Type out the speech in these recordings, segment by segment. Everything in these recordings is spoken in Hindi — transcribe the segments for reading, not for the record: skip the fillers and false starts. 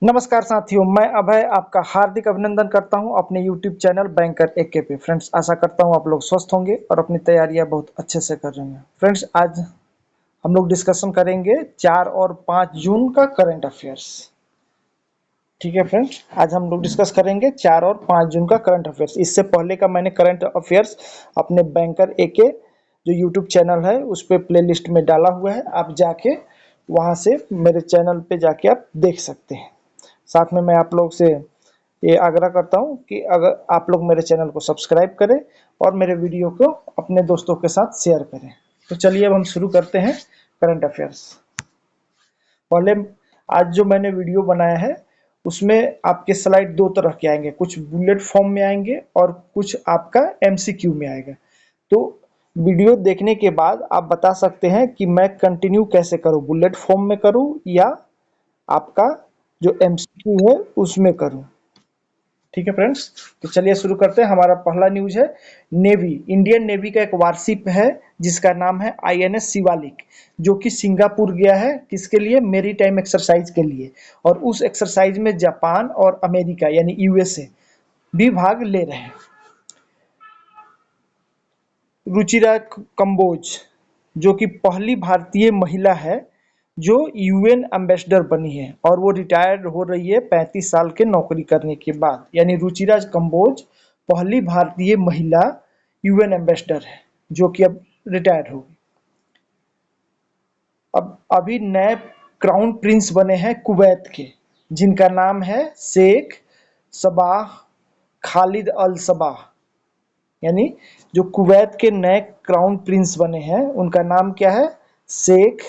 नमस्कार साथियों, मैं अभय आपका हार्दिक अभिनंदन करता हूं अपने YouTube चैनल बैंकर एके पे। फ्रेंड्स, आशा करता हूं आप लोग स्वस्थ होंगे और अपनी तैयारियां बहुत अच्छे से कर रहे हैं। फ्रेंड्स, आज हम लोग डिस्कशन करेंगे 4 और 5 जून का करंट अफेयर्स। ठीक है फ्रेंड्स, आज हम लोग डिस्कस करेंगे 4 और 5 जून का करंट अफेयर्स। इससे पहले का मैंने करंट अफेयर्स अपने बैंकर एके जो YouTube चैनल है उस पर प्ले लिस्ट में डाला हुआ है। आप जाके वहाँ से मेरे चैनल पे जाके आप देख सकते हैं। साथ में मैं आप लोग से ये आग्रह करता हूँ कि अगर आप लोग मेरे चैनल को सब्सक्राइब करें और मेरे वीडियो को अपने दोस्तों के साथ शेयर करें। तो चलिए अब हम शुरू करते हैं करंट अफेयर्स। पहले आज जो मैंने वीडियो बनाया है उसमें आपके स्लाइड दो तरह के आएंगे, कुछ बुलेट फॉर्म में आएंगे और कुछ आपका एमसीक्यू में आएगा। तो वीडियो देखने के बाद आप बता सकते हैं कि मैं कंटिन्यू कैसे करूं, बुलेट फॉर्म में करूं या आपका जो एमसीक्यू है उसमें करूं। ठीक है फ्रेंड्स, तो चलिए शुरू करते हैं। हमारा पहला न्यूज है नेवी। इंडियन नेवी का एक वारशिप है जिसका नाम है आईएनएस शिवालिक, जो कि सिंगापुर गया है। किसके लिए? मेरी टाइम एक्सरसाइज के लिए। और उस एक्सरसाइज में जापान और अमेरिका यानी यूएसए भी भाग ले रहे हैं। रुचिरा कंबोज, जो कि पहली भारतीय महिला है जो यूएन एम्बेसडर बनी है और वो रिटायर्ड हो रही है 35 साल के नौकरी करने के बाद। यानी रुचिरा कंबोज पहली भारतीय महिला यूएन एम्बेसडर है जो कि अब रिटायर्ड हो गई। अब अभी नए क्राउन प्रिंस बने हैं कुवैत के, जिनका नाम है शेख सबाह खालिद अल सबाह। यानी जो कुवैत के नए क्राउन प्रिंस बने हैं उनका नाम क्या है? शेख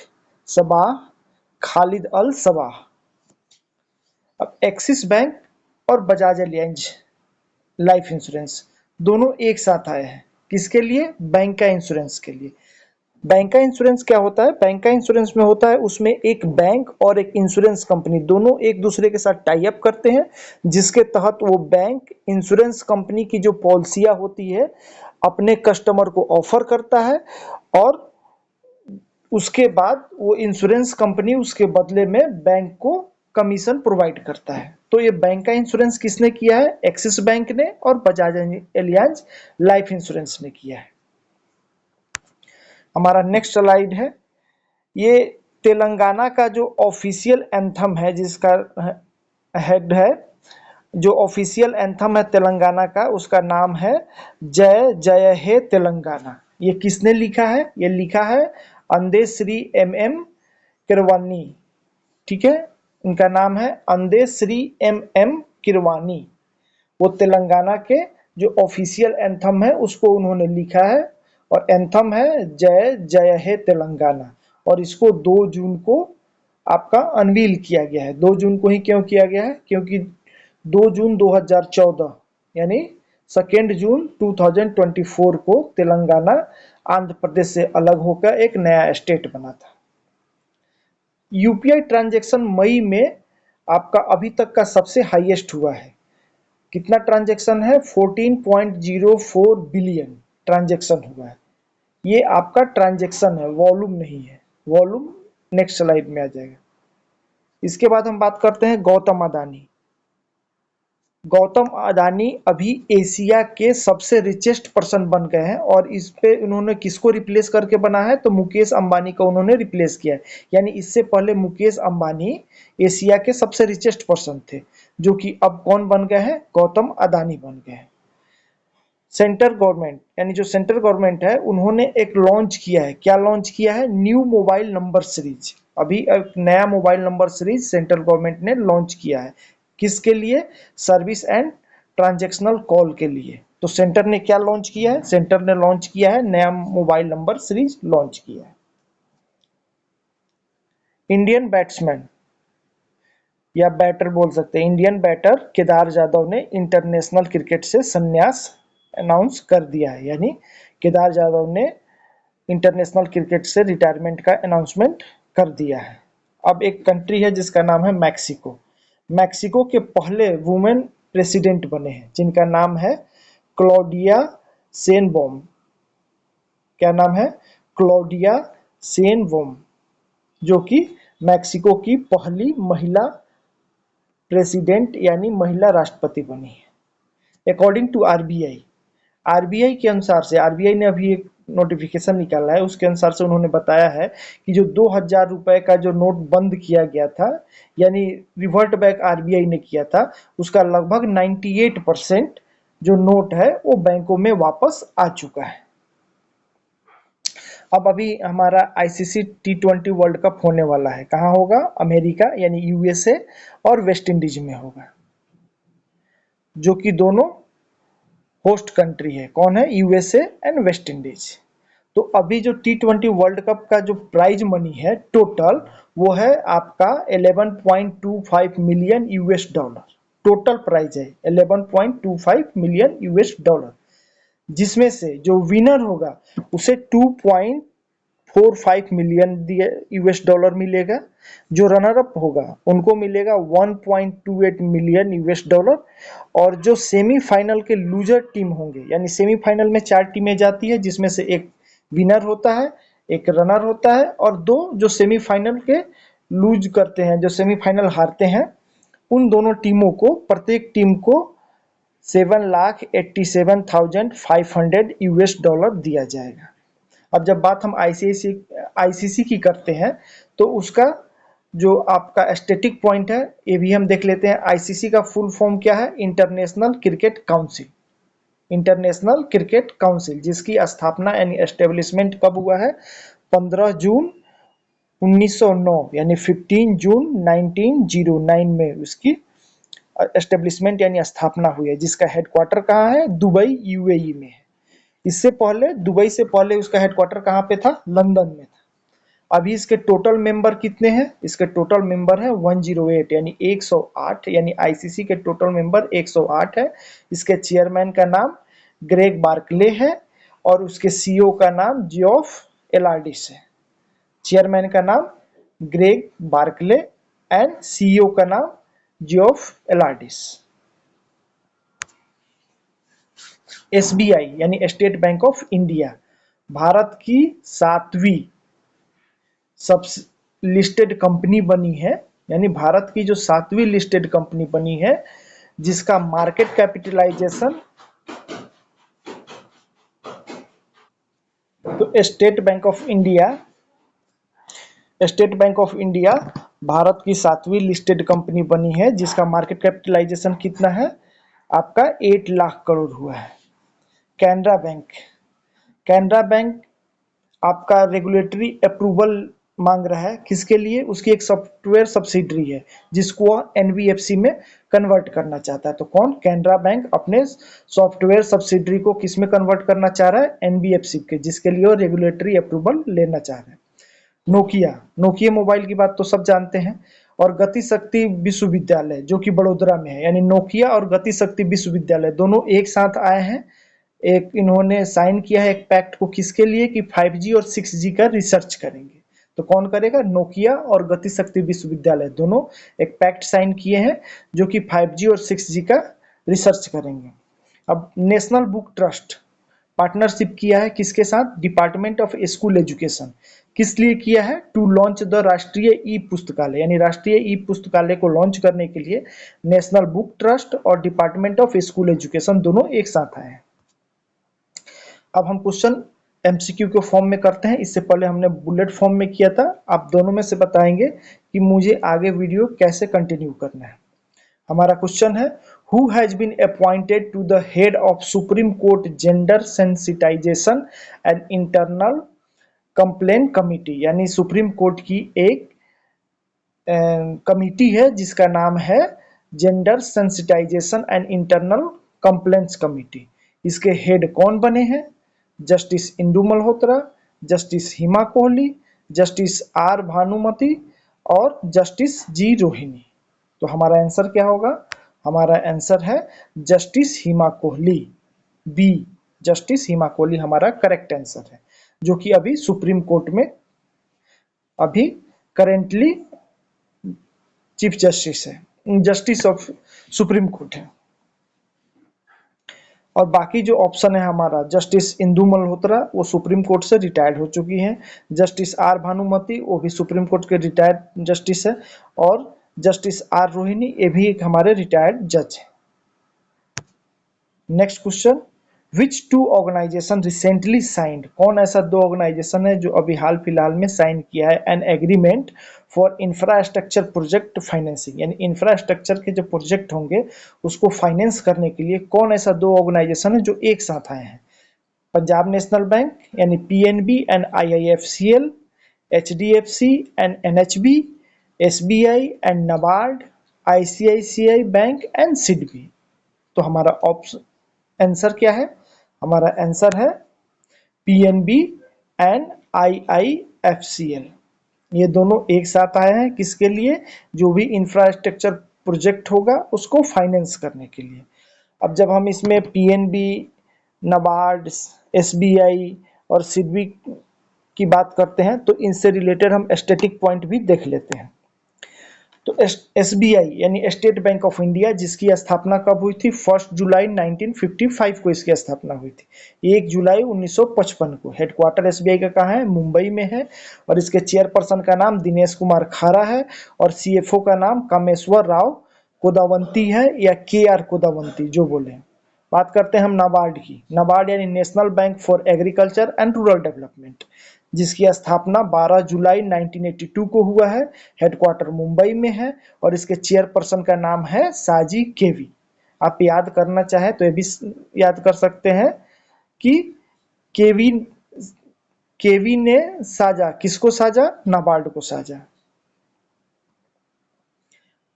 सबाह खालिद अल सबाह। अब एक्सिस बैंक और बजाज एलियांज लाइफ इंश्योरेंस दोनों एक साथ आए हैं। किसके लिए? बैंक का इंश्योरेंस के लिए। बैंक का इंश्योरेंस क्या होता है? बैंक का इंश्योरेंस में होता है उसमें एक बैंक और एक इंश्योरेंस कंपनी दोनों एक दूसरे के साथ टाई अप करते हैं, जिसके तहत वो बैंक इंश्योरेंस कंपनी की जो पॉलिसियां होती है अपने कस्टमर को ऑफर करता है और उसके बाद वो इंश्योरेंस कंपनी उसके बदले में बैंक को कमीशन प्रोवाइड करता है। तो ये बैंक का इंश्योरेंस किसने किया है? एक्सिस बैंक ने और बजाज एलियांज लाइफ इंश्योरेंस ने किया है। हमारा नेक्स्ट स्लाइड है, ये तेलंगाना का जो ऑफिशियल एंथम है, जिसका हेड है, जो ऑफिशियल एंथम है तेलंगाना का, उसका नाम है जय जय हे तेलंगाना। ये किसने लिखा है? ये लिखा है अंदे श्री एम किरवानी। ठीक है, इनका नाम है अंदे श्री एम किरवानी। वो तेलंगाना के जो ऑफिशियल एंथम है उसको उन्होंने लिखा है और एंथम है जय जय हे तेलंगाना। और इसको 2 जून को आपका अनवील किया गया है। 2 जून को ही क्यों किया गया है? क्योंकि 2 जून 2014 यानी 2 जून 2024 को तेलंगाना आंध्र प्रदेश से अलग होकर एक नया स्टेट बना था। यूपीआई ट्रांजैक्शन मई में आपका अभी तक का सबसे हाईएस्ट हुआ है। कितना ट्रांजैक्शन है? 14.04 बिलियन ट्रांजैक्शन हुआ है। ये आपका ट्रांजैक्शन है, वॉल्यूम नहीं है। वॉल्यूम नेक्स्ट स्लाइड में आ जाएगा। इसके बाद हम बात करते हैं गौतम अदानी। गौतम अदानी अभी एशिया के सबसे रिचेस्ट पर्सन बन गए हैं और इस पे उन्होंने किसको रिप्लेस करके बना है? तो मुकेश अंबानी को उन्होंने रिप्लेस किया है। यानी इससे पहले मुकेश अंबानी एशिया के सबसे रिचेस्ट पर्सन थे, जो कि अब कौन बन गए हैं? गौतम अदानी बन गए हैं। सेंट्रल गवर्नमेंट यानी जो सेंट्रल गवर्नमेंट है उन्होंने एक लॉन्च किया है। क्या लॉन्च किया है? New mobile number series. अभी एक नया mobile number series central government ने लॉन्च किया है। किसके लिए? सर्विस एंड ट्रांजैक्शनल कॉल के लिए। तो सेंटर ने क्या लॉन्च किया है? सेंटर ने लॉन्च किया है नया मोबाइल नंबर सीरीज लॉन्च किया है। इंडियन बैट्समैन या बैटर बोल सकते हैं, इंडियन बैटर केदार जाधव ने इंटरनेशनल क्रिकेट से संन्यास अनाउंस कर दिया है। यानी केदार जाधव ने इंटरनेशनल क्रिकेट से रिटायरमेंट का अनाउंसमेंट कर दिया है। अब एक कंट्री है जिसका नाम है मैक्सिको। मैक्सिको के पहले वुमेन प्रेसिडेंट बने हैं जिनका नाम है क्लॉडिया शेनबॉम। क्या नाम है? क्लॉडिया शेनबॉम, जो कि मैक्सिको की पहली महिला प्रेसिडेंट यानी महिला राष्ट्रपति बनी है। अकॉर्डिंग टू आरबीआई, आरबीआई के अनुसार से, आरबीआई ने अभी एक नोटिफिकेशन निकाला है, उसके अनुसार से उन्होंने बताया है कि जो 2000 रुपए का जो नोट बंद किया गया था, यानी रिवर्ट बैक आरबीआई ने किया था, उसका लगभग 98% जो नोट है वो बैंकों में वापस आ चुका है। अब अभी हमारा आईसीसी T20 वर्ल्ड कप होने वाला है, कहाँ होगा? अमेरिका यानी यूएसए और वेस्ट इंडीज में होगा, जो कि दोनों होस्ट कंट्री है। कौन है? USA and West Indies. तो अभी जो T20 वर्ल्ड कप का जो प्राइज मनी है टोटल, वो है आपका 11.25 million US dollar. Total prize है 11.25 मिलियन यूएस डॉलर, जिसमें से जो विनर होगा उसे 2.45 मिलियन यूएस डॉलर मिलेगा। जो रनर अप होगा उनको मिलेगा 1.28 मिलियन यूएस डॉलर। और जो सेमीफाइनल के लूजर टीम होंगे, यानी सेमीफाइनल में 4 टीमें जाती है, जिसमें से एक विनर होता है, एक रनर होता है, और 2 जो सेमीफाइनल के लूज करते हैं, जो सेमीफाइनल हारते हैं, उन दोनों टीमों को, प्रत्येक टीम को 7,87,500 यूएस डॉलर दिया जाएगा। अब जब बात हम आईसीसी की करते हैं, तो उसका जो आपका स्टैटिक पॉइंट है, ये भी हम देख लेते हैं। आईसीसी का फुल फॉर्म क्या है? International cricket council. International cricket council, जिसकी स्थापना यानी एस्टेब्लिशमेंट कब हुआ है? 15 जून 1909 यानी 15 जून 1909 में उसकी एस्टेब्लिशमेंट यानी स्थापना हुई है, जिसका हेडक्वार्टर कहाँ है? दुबई यूएई में है। इससे पहले, दुबई से पहले उसका हेडक्वार्टर कहाँ पे था? लंदन में था। अभी इसके टोटल मेंबर कितने हैं? इसके टोटल मेंबर है 108 यानी 108, यानी आईसीसी के टोटल मेंबर 108 है। इसके चेयरमैन का नाम ग्रेग बार्कले है और उसके सीईओ का नाम जियोफ एलार्डिस है। चेयरमैन का नाम ग्रेग बार्कले एंड सीईओ का नाम जियोफ एलार्डिस। एसबीआई यानी state bank of India Bharat की 7वीं सब लिस्टेड कंपनी बनी है, यानी भारत की जो 7वीं लिस्टेड कंपनी बनी है, जिसका मार्केट कैपिटलाइजेशन, तो state bank of India Bharat की 7वीं लिस्टेड कंपनी बनी है, जिसका मार्केट कैपिटलाइजेशन कितना है? आपका 8 लाख करोड़ हुआ है। कैनरा बैंक आपका रेगुलेटरी अप्रूवल मांग रहा है, किसके लिए? उसकी एक सॉफ्टवेयर सब्सिडरी है, जिसको वह एनबीएफसी में कन्वर्ट करना चाहता है। तो कौन? कैनरा बैंक अपने सॉफ्टवेयर सब्सिडरी को किस में कन्वर्ट करना चाह रहा है? एनबीएफसी के, जिसके लिए वो रेगुलेटरी अप्रूवल लेना चाह रहा है। नोकिया मोबाइल की बात तो सब जानते हैं, और गति शक्ति विश्वविद्यालय जो कि बड़ोदरा में है, यानी नोकिया और गति शक्ति विश्वविद्यालय दोनों एक साथ आए हैं। एक इन्होंने साइन किया है एक पैक्ट को, किसके लिए? कि 5G और 6G का रिसर्च करेंगे। तो कौन करेगा? नोकिया और गति शक्ति विश्वविद्यालय दोनों एक पैक्ट साइन किए हैं, जो कि 5G और 6G का रिसर्च करेंगे। अब नेशनल बुक ट्रस्ट पार्टनरशिप किया है किसके साथ? Department of school education. किस लिए किया है? टू लॉन्च द राष्ट्रीय ई पुस्तकालय, यानी राष्ट्रीय ई पुस्तकालय को लॉन्च करने के लिए नेशनल बुक ट्रस्ट और डिपार्टमेंट ऑफ स्कूल एजुकेशन दोनों एक साथ आए हैं। अब हम क्वेश्चन एमसीक्यू के फॉर्म में करते हैं, इससे पहले हमने बुलेट फॉर्म में किया था। आप दोनों में से बताएंगे कि मुझे आगे वीडियो कैसे कंटिन्यू करना है। हमारा क्वेश्चन है, who has been appointed to the head of supreme court gender sensitisation and internal complaint committee, यानी सुप्रीम कोर्ट की एक कमिटी है जिसका नाम है gender sensitisation and internal complaints committee. इसके हेड कौन बने हैं? Justice Indu Malhotra, justice Hima Kohli, justice R Bhanumati और जस्टिस जी रोहिणी। तो हमारा आंसर क्या होगा? हमारा आंसर है justice Hima Kohli, B, justice Hima Kohli हमारा करेक्ट आंसर है, जो कि अभी सुप्रीम कोर्ट में अभी करेंटली चीफ जस्टिस है, जस्टिस ऑफ सुप्रीम कोर्ट है। और बाकी जो ऑप्शन है हमारा, जस्टिस इंदु मल्होत्रा वो सुप्रीम कोर्ट से रिटायर्ड हो चुकी हैं, जस्टिस आर भानुमति वो भी सुप्रीम कोर्ट के रिटायर्ड जस्टिस है, और जस्टिस आर रोहिणी, ये भी एक हमारे रिटायर्ड जज है। Next question, which two organisation recently signed, कौन ऐसा दो ऑर्गेनाइजेशन है जो अभी हाल फिलहाल में साइन किया है an agreement for infrastructure project financing, यानी इंफ्रास्ट्रक्चर के जो प्रोजेक्ट होंगे उसको फाइनेंस करने के लिए कौन ऐसा दो ऑर्गेनाइजेशन है जो एक साथ आए हैं? पंजाब नेशनल बैंक यानी PNB and IIFCL, HDFC and NHB, SBI and NABARD, ICICI bank and SIDBI. तो हमारा ऑप्शन आंसर क्या है? हमारा आंसर है पीएनबी एंड आईआईएफसीएल। ये दोनों एक साथ आए हैं किसके लिए? जो भी इंफ्रास्ट्रक्चर प्रोजेक्ट होगा उसको फाइनेंस करने के लिए। अब जब हम इसमें पीएनबी, नाबार्ड, एसबीआई और सिडबी की बात करते हैं तो इनसे रिलेटेड हम स्टैटिक पॉइंट भी देख लेते हैं। तो एसबीआई यानी स्टेट बैंक ऑफ इंडिया, जिसकी स्थापना कब हुई थी? 1 जुलाई 1955 को इसकी स्थापना हुई थी। 1 जुलाई 1955 को। हेडक्वार्टर एसबीआई का कहाँ है? मुंबई में है। और इसके चेयरपर्सन का नाम दिनेश कुमार खारा है और सीएफओ का नाम कामेश्वर राव कोदावंती है या के आर कोदावंती, जो बोले। बात करते हैं हम नाबार्ड की। नाबार्ड यानी national bank for agriculture and rural development, जिसकी स्थापना 12 जुलाई 1982 को हुआ है। हेडक्वार्टर मुंबई में है और इसके चेयरपर्सन का नाम है साजी केवी। आप याद करना चाहे तो ये भी याद कर सकते हैं कि केवी केवी ने साजा, किसको साजा? नाबार्ड को साजा।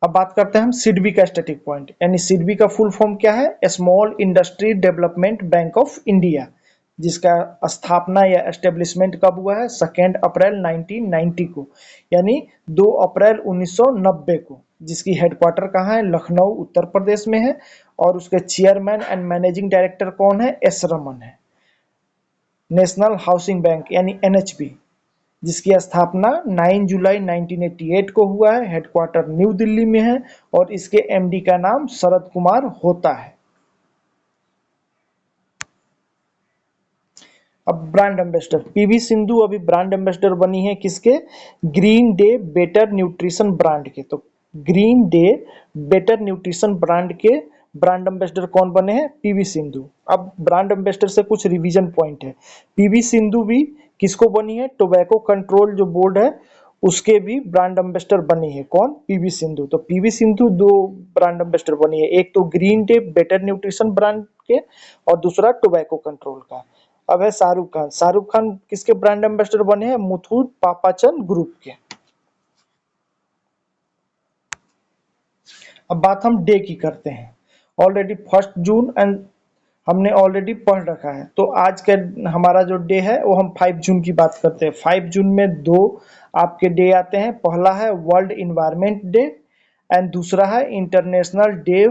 अब बात करते हैं हम सिडबी का स्टैटिक पॉइंट, यानी सिडबी का फुल फॉर्म क्या है? Small industry development bank of India, जिसका स्थापना या एस्टेब्लिशमेंट कब हुआ है? 2 अप्रैल 1990 को, यानी 2 अप्रैल 1990 को। जिसकी हेडक्वार्टर कहाँ है? लखनऊ उत्तर प्रदेश में है और उसके चेयरमैन एंड मैनेजिंग डायरेक्टर कौन है? एस रमन है। नेशनल हाउसिंग बैंक यानी एनएचबी, जिसकी स्थापना 9 जुलाई 1988 को हुआ है। हेडक्वार्टर न्यू दिल्ली में है और इसके एमडी का नाम शरद कुमार होता है। अब ब्रांड एम्बेसडर, पीवी सिंधु अभी ब्रांड एम्बेसडर बनी है किसके? Green day better nutrition brand के। तो green day better nutrition brand के ब्रांड एम्बेसडर कौन बने हैं? पीवी सिंधु। अब ब्रांड एम्बेसडर से कुछ रिवीजन पॉइंट है। पीवी सिंधु भी किसको बनी है? टोबैको कंट्रोल जो बोर्ड है उसके भी ब्रांड एम्बेसडर बनी है। कौन? पीवी सिंधु। तो पीवी सिंधु दो ब्रांड एम्बेसडर बनी है, एक तो green day better nutrition brand के और दूसरा टोबैको कंट्रोल का। अब है शाहरुख खान। शाहरुख खान किसके ब्रांड एम्बेसडर बने हैं? मुथूट पापाचन ग्रुप के। अब बात हम डे की करते हैं। ऑलरेडी 1 जून एंड हमने ऑलरेडी पढ़ रखा है, तो आज का हमारा जो डे है वो हम 5 जून की बात करते हैं। 5 जून में दो आपके डे आते हैं। पहला है वर्ल्ड इन्वायरमेंट डे एंड दूसरा है international day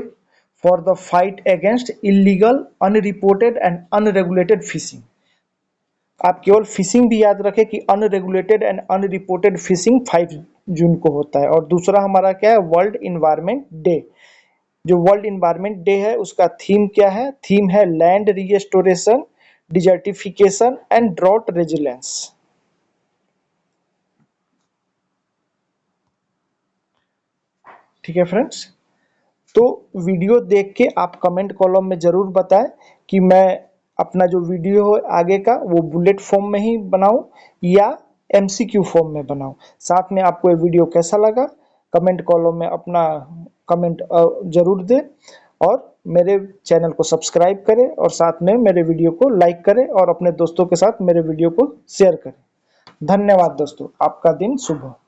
for the fight against illegal, unreported and unregulated fishing. आप केवल फिशिंग भी याद रखें कि अनरेगुलेटेड एंड अनरिपोर्टेड फिशिंग 5 जून को होता है। और दूसरा हमारा क्या है? World environment day. जो वर्ल्ड इन्वायरमेंट डे है उसका थीम क्या है? थीम है land restoration, desertification and drought resilience. ठीक है फ्रेंड्स, तो वीडियो देख के आप कमेंट कॉलम में जरूर बताएं कि मैं अपना जो वीडियो है आगे का वो बुलेट फॉर्म में ही बनाऊं या एमसीक्यू फॉर्म में बनाऊं। साथ में आपको ये वीडियो कैसा लगा कमेंट कॉलम में अपना कमेंट जरूर दें और मेरे चैनल को सब्सक्राइब करें और साथ में मेरे वीडियो को लाइक करें और अपने दोस्तों के साथ मेरे वीडियो को शेयर करें। धन्यवाद दोस्तों, आपका दिन शुभ हो।